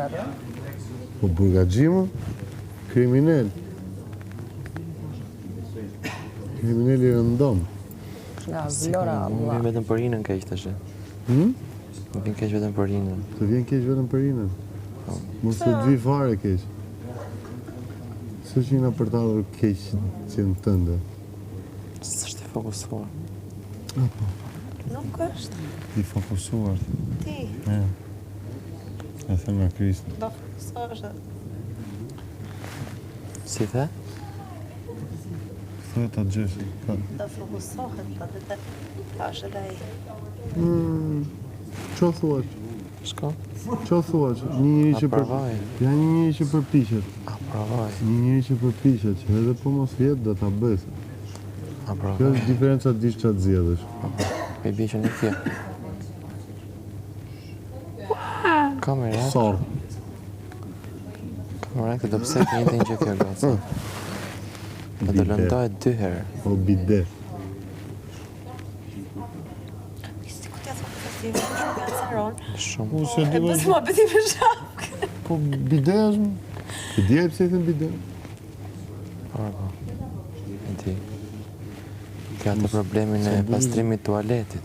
burgaxhi. Po burgaxhimë, kriminal. Kriminali rëndom. Nga Vlora, Më vlla. vjen vetëm për rinën keq tash. Më vjen keq vetëm për rinën. Të vjen keq vetëm për rinën. Mos të vi fare keq. Së që nga për të ardhur keq që në tënde. S'është i fokusuar. Nuk është. I fokusuar. Ti. E them nga Krist. Do fokusohesh. Si the? Thuhet ta gjesh. Do fokusohet, po të tash edhe ai. Ço thuaç? Shko? Ço thuaç? Një njeri që provoj. Ja një njeri që përpiqet. A provoj. Një njeri që përpiqet, që edhe po mos vjet do ta bëj. A Kjo provoj. është diferenca diç çat zgjedhësh. Me bie që nuk je. Kamera. Sorr. Kamera këtë do pse të njëjtën gjë kjo goca. Do të lëndohet 2 herë. O bide. Si ku t'ja thonë se ti nuk kanceron. Shumë. Po se E di bëj mua bëti me shak. po bide është. Ti di pse i thën bide? Po. E di. Ka të problemin e pastrimit tualetit.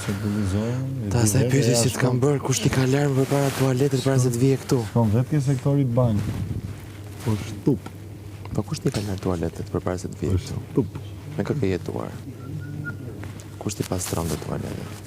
Stabilizohen. Ta se pyeti si të kam bërë, kush t'i ka larmë përpara tualetit para se të vije këtu. Shkon vetë ke sektorit banjë. Po shtup. Po kush t'i ka larë tualetit përpara se të vije këtu? Shtup. Me kë ke jetuar? Kush t'i pastron të tualetit?